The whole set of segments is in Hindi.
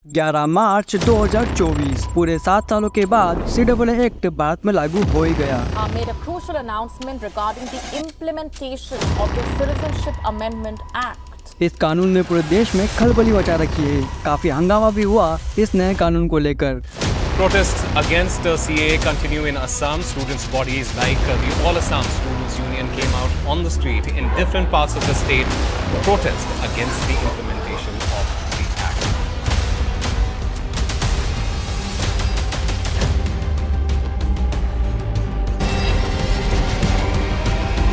11 मार्च 2024 पूरे 7 सालों के बाद CAA एक्ट भारत में लागू हो ही गया। Made a crucial announcement regarding the implementation of the Citizenship Amendment Act. इस कानून ने पूरे देश में खलबली मचा रखी है। काफी हंगामा भी हुआ इस नए कानून को लेकर। Protests against the CAA continue in Assam. Students' bodies like the All Assam Students Union came out on the street in different parts of the state to protest against the implementation of the act.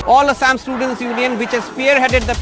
All Assam Students Union, which has spearheaded the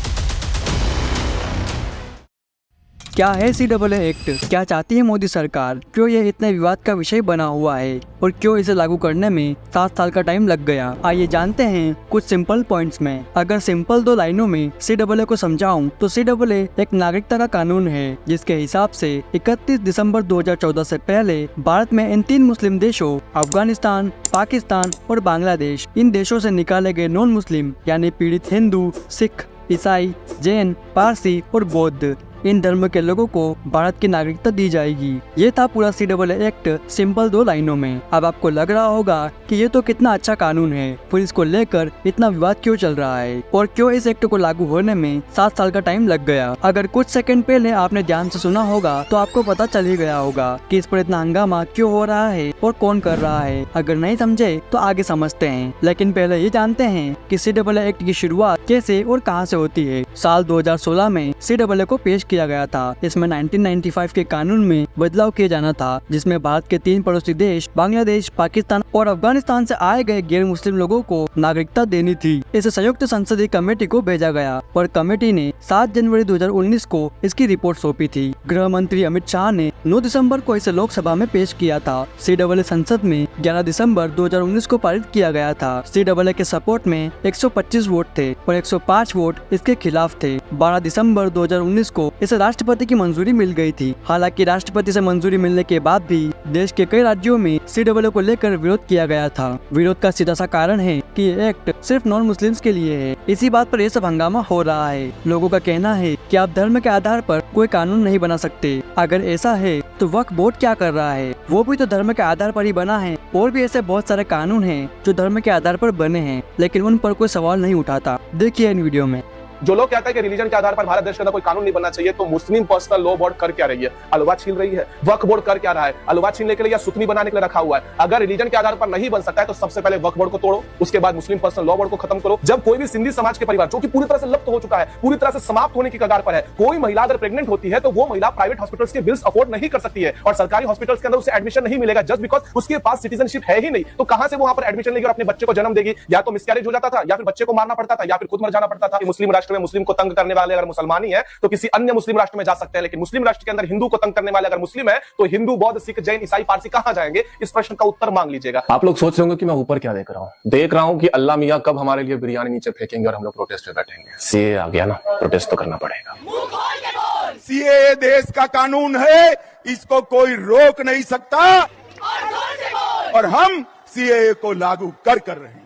क्या है CAA एक्ट? क्या चाहती है मोदी सरकार? क्यों ये इतने विवाद का विषय बना हुआ है और क्यों इसे लागू करने में 7 साल का टाइम लग गया? आइए जानते हैं कुछ सिंपल पॉइंट्स में। अगर सिंपल 2 लाइनों में CAA को समझाऊं तो CAA एक नागरिकता का कानून है जिसके हिसाब से 31 दिसंबर 2014 से पहले भारत में इन 3 मुस्लिम देशों अफगानिस्तान, पाकिस्तान और बांग्लादेश, इन देशों से निकाले गए नॉन मुस्लिम यानी पीड़ित हिंदू, सिख, ईसाई, जैन, पारसी और बौद्ध, इन धर्म के लोगों को भारत की नागरिकता दी जाएगी। ये था पूरा CAA एक्ट सिंपल 2 लाइनों में। अब आपको लग रहा होगा कि ये तो कितना अच्छा कानून है, फिर इसको लेकर इतना विवाद क्यों चल रहा है और क्यों इस एक्ट को लागू होने में 7 साल का टाइम लग गया। अगर कुछ सेकंड पहले आपने ध्यान से सुना होगा तो आपको पता चल ही गया होगा कि इस पर इतना हंगामा क्यों हो रहा है और कौन कर रहा है। अगर नहीं समझे तो आगे समझते हैं, लेकिन पहले ये जानते हैं कि CAA एक्ट की शुरुआत कैसे और कहाँ से होती है। साल 2016 में CAA को पेश किया गया था। इसमें 1995 के कानून में बदलाव किया जाना था, जिसमें भारत के 3 पड़ोसी देश बांग्लादेश, पाकिस्तान और अफगानिस्तान से आए गए गैर मुस्लिम लोगों को नागरिकता देनी थी। इसे संयुक्त संसदीय कमेटी को भेजा गया और कमेटी ने 7 जनवरी 2019 को इसकी रिपोर्ट सौंपी थी। गृह मंत्री अमित शाह ने 9 दिसंबर को इसे लोकसभा में पेश किया था। CAA संसद में 11 दिसंबर 2019 को पारित किया गया था। CAA के सपोर्ट में 125 वोट थे और 105 वोट इसके खिलाफ थे। 12 दिसंबर 2019 को इसे राष्ट्रपति की मंजूरी मिल गई थी। हालांकि राष्ट्रपति से मंजूरी मिलने के बाद भी देश के कई राज्यों में CAA को लेकर विरोध किया गया था। विरोध का सीधा सा कारण है कि ये एक्ट सिर्फ नॉन मुस्लिम्स के लिए है। इसी बात पर यह सब हंगामा हो रहा है। लोगों का कहना है कि आप धर्म के आधार पर कोई कानून नहीं बना सकते। अगर ऐसा है तो वक्फ बोर्ड क्या कर रहा है? वो भी तो धर्म के आधार पर ही बना है। और भी ऐसे बहुत सारे कानून हैं जो धर्म के आधार पर बने हैं, लेकिन उन पर कोई सवाल नहीं उठाता। देखिए इन वीडियो में। जो लोग कहते हैं कि रिलीजन के आधार पर भारत देश के अंदर कोई कानून नहीं बनना चाहिए, तो मुस्लिम पर्सनल लॉ बोर्ड कर क्या रही है? अलवा छीन रही है। वक्फ बोर्ड कर क्या रहा है? अलवा छीनने के लिए या सुतनी बनाने के लिए रखा हुआ है। अगर रिलीजन के आधार पर नहीं बन सकता है तो सबसे पहले वक्फ बोर्ड को तोड़ो, उसके बाद मुस्लिम पर्सनल लॉ बोर्ड को खत्म करो। जब कोई भी सिंधी समाज के परिवार जो कि पूरी तरह से लुप्त हो चुका है, पूरी तरह से समाप्त होने की कगार पर है, कोई महिला अगर प्रेग्नेंट होती है तो वो महिला प्राइवेट हॉस्पिटल्स के बिल्स अफोर्ड नहीं कर सकती है और सरकारी हॉस्पिटल्स के अंदर उसे एडमिशन नहीं मिलेगा जस्ट बिकॉज उसके पास सिटीजनशिप है ही नहीं। तो कहां से वो वहां पर एडमिशन लेगी और अपने बच्चे को जन्म देगी? या तो मिसकैरेज हो जाता था, या फिर बच्चे को मारना पड़ता था, या फिर खुद मर जाना पड़ता था। मुस्लिम राष्ट्र में मुस्लिम को तंग करने वाले अगर मुसलमानी है तो किसी अन्य मुस्लिम राष्ट्र में जा सकते हैं, लेकिन मुस्लिम राष्ट्र के अंदर हिंदू को तंग करने वाले अगर मुस्लिम है तो हिंदू, बौद्ध, सिख, जैन, ईसाई, पारसी कहां जाएंगे? इस प्रश्न का उत्तर मांग लीजिएगा। आप लोग सोच रहे होंगे कि मैं ऊपर क्या देख रहा हूं कि अल्लाह मियां कब हमारे लिए बिरयानी नीचे फेंकेंगे और हम लोग प्रोटेस्ट पे बैठेंगे। CAA आ गया ना, प्रोटेस्ट तो करना पड़ेगा। CAA देश का कानून है, इसको कोई रोक नहीं सकता और हम CAA को लागू कर रहेंगे।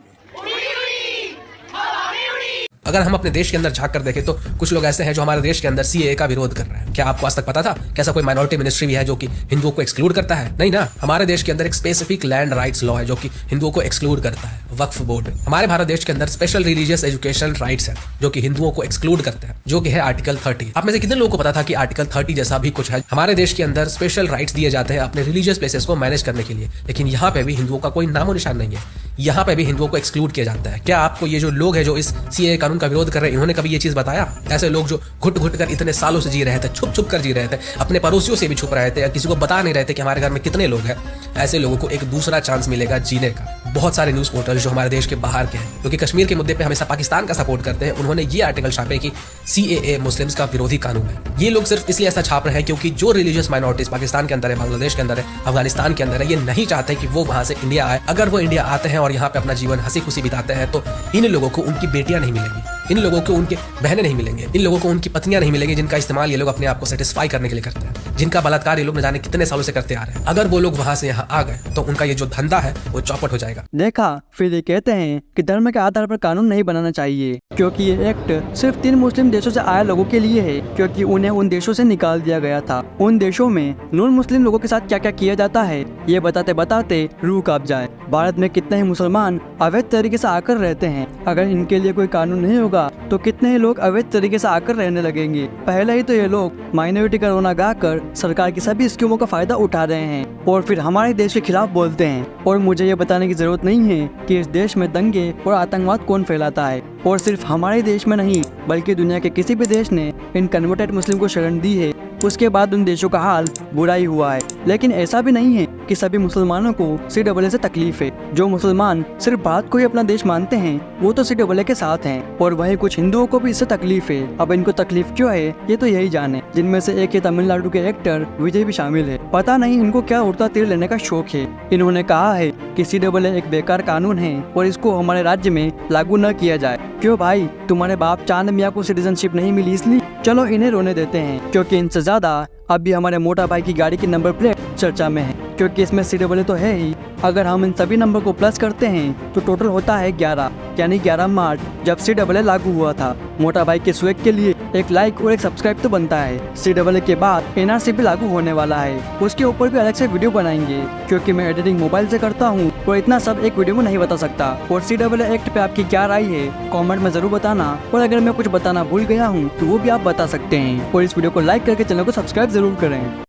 अगर हम अपने देश के अंदर झांक कर देखें तो कुछ लोग ऐसे हैं जो हमारे देश के अंदर CAA का विरोध कर रहे हैं। क्या आपको आज तक पता था कैसा कोई माइनॉरिटी मिनिस्ट्री भी है जो कि हिंदुओं को एक्सक्लूड करता है? नहीं ना। हमारे देश के अंदर एक स्पेसिफिक लैंड राइट्स लॉ है जो कि हिंदुओं को एक्सक्लूड करता है, वक्फ बोर्ड। हमारे भारत देश के अंदर स्पेशल रिलीजियस एजुकेशन राइट्स है जो कि हिंदुओं को एक्सक्लूड करते हैं, जो कि है आर्टिकल 30। आप में से कितने लोगों को पता था कि आर्टिकल 30 जैसा भी कुछ है? हमारे देश के अंदर स्पेशल राइट्स दिए जाते हैं अपने रिलीजियस प्लेसेस को मैनेज करने के लिए, लेकिन यहाँ पे भी हिंदुओं का कोई नामो निशान नहीं है। यहाँ पे भी हिंदुओं को एक्सक्लूड किया जाता है। क्या आपको ये जो लोग हैं जो इस CAA कानून का विरोध कर रहे हैं, इन्होंने कभी ये चीज बताया? ऐसे लोग जो घुट घुट कर इतने सालों से जी रहे थे, छुप छुप कर जी रहे थे, अपने पड़ोसियों से भी छुप रहे थे, या किसी को बता नहीं रहे थे कि हमारे घर में कितने लोग हैं, ऐसे लोगों को एक दूसरा चांस मिलेगा जीने का। बहुत सारे न्यूज पोर्टल जो हमारे देश के बाहर के हैं, जो कि कश्मीर के मुद्दे पे हमेशा पाकिस्तान का सपोर्ट करते हैं, उन्होंने ये आर्टिकल छापे कि CAA मुस्लिम्स का विरोधी कानून है। ये लोग सिर्फ इसलिए ऐसा छाप रहे हैं क्योंकि जो रिलीजियस माइनॉरिटीज पाकिस्तान के अंदर है, बांग्लादेश के अंदर है, अफगानिस्तान के अंदर है, ये नहीं चाहते कि वो वहां से इंडिया आए। अगर वो इंडिया आते हैं और यहाँ पे अपना जीवन हंसी खुशी बिताते हैं तो इन लोगों को उनकी बेटियां नहीं मिलेंगी, इन लोगों को उनके बहनें नहीं मिलेंगे, इन लोगों को उनकी पत्नियां नहीं मिलेंगी, जिनका इस्तेमाल ये लोग अपने आप को सेटिस्फाई करने के लिए करते हैं। जिनका बलात्कार ये लोग न जाने कितने सालों से करते आ रहे हैं। अगर वो लोग वहां से यहाँ आ गए तो उनका ये जो धंधा है वो चौपट हो जाएगा। देखा, फिर ये कहते हैं कि धर्म के आधार पर कानून नहीं बनाना चाहिए क्योंकि ये एक्ट सिर्फ 3 मुस्लिम देशों से आए लोगों के लिए है, क्योंकि उन्हें उन देशों से निकाल दिया गया था। उन देशों में नॉन मुस्लिम लोगों के साथ क्या क्या किया जाता है ये बताते बताते रूह कांप जाए। भारत में कितने ही मुसलमान अवैध तरीके से आकर रहते हैं। अगर इनके लिए कोई कानून नहीं होगा तो कितने ही लोग अवैध तरीके से आकर रहने लगेंगे। पहले ही तो ये लोग माइनॉरिटी का रोना गाकर सरकार की सभी स्कीमों का फायदा उठा रहे हैं और फिर हमारे देश के खिलाफ बोलते हैं। और मुझे ये बताने की जरूरत नहीं है कि इस देश में दंगे और आतंकवाद कौन फैलाता है। और सिर्फ हमारे देश में नहीं बल्कि दुनिया के किसी भी देश ने इन कन्वर्टेड मुस्लिम को शरण दी है उसके बाद उन देशों का हाल बुरा ही हुआ है। लेकिन ऐसा भी नहीं है कि सभी मुसलमानों को CAA से तकलीफ है। जो मुसलमान सिर्फ भारत को ही अपना देश मानते हैं वो तो CAA के साथ हैं और वहीं कुछ हिंदुओं को भी इससे तकलीफ है। अब इनको तकलीफ क्यों है ये तो यही जाने, जिनमें से एक ही तमिलनाडु के एक्टर विजय भी शामिल है। पता नहीं इनको क्या उड़ता तीर लेने का शौक है। इन्होंने कहा है कि CAA एक बेकार कानून है और इसको हमारे राज्य में लागू न किया जाए। क्यों भाई, तुम्हारे बाप चांद मियाँ को सिटीजनशिप नहीं मिली इसलिए? चलो इन्हें रोने देते हैं, क्योंकि इनसे ज्यादा अभी हमारे मोटा भाई की गाड़ी की नंबर प्लेट चर्चा में है, क्योंकि इसमें CAA तो है ही। अगर हम इन सभी नंबर को प्लस करते हैं तो टोटल होता है 11, यानी 11 मार्च जब CAA लागू हुआ था। मोटा भाई के स्वैग के लिए एक लाइक और एक सब्सक्राइब तो बनता है। CAA के बाद NRC भी लागू होने वाला है, उसके ऊपर भी अलग से वीडियो बनाएंगे, क्योंकि मैं एडिटिंग मोबाइल से करता हूँ और इतना सब एक वीडियो में नहीं बता सकता। और CAA एक्ट पे आपकी क्या राय है कमेंट में जरूर बताना, और अगर मैं कुछ बताना भूल गया हूँ तो वो भी आप बता सकते हैं। और इस वीडियो को लाइक करके चैनल को सब्सक्राइब जरूर करें।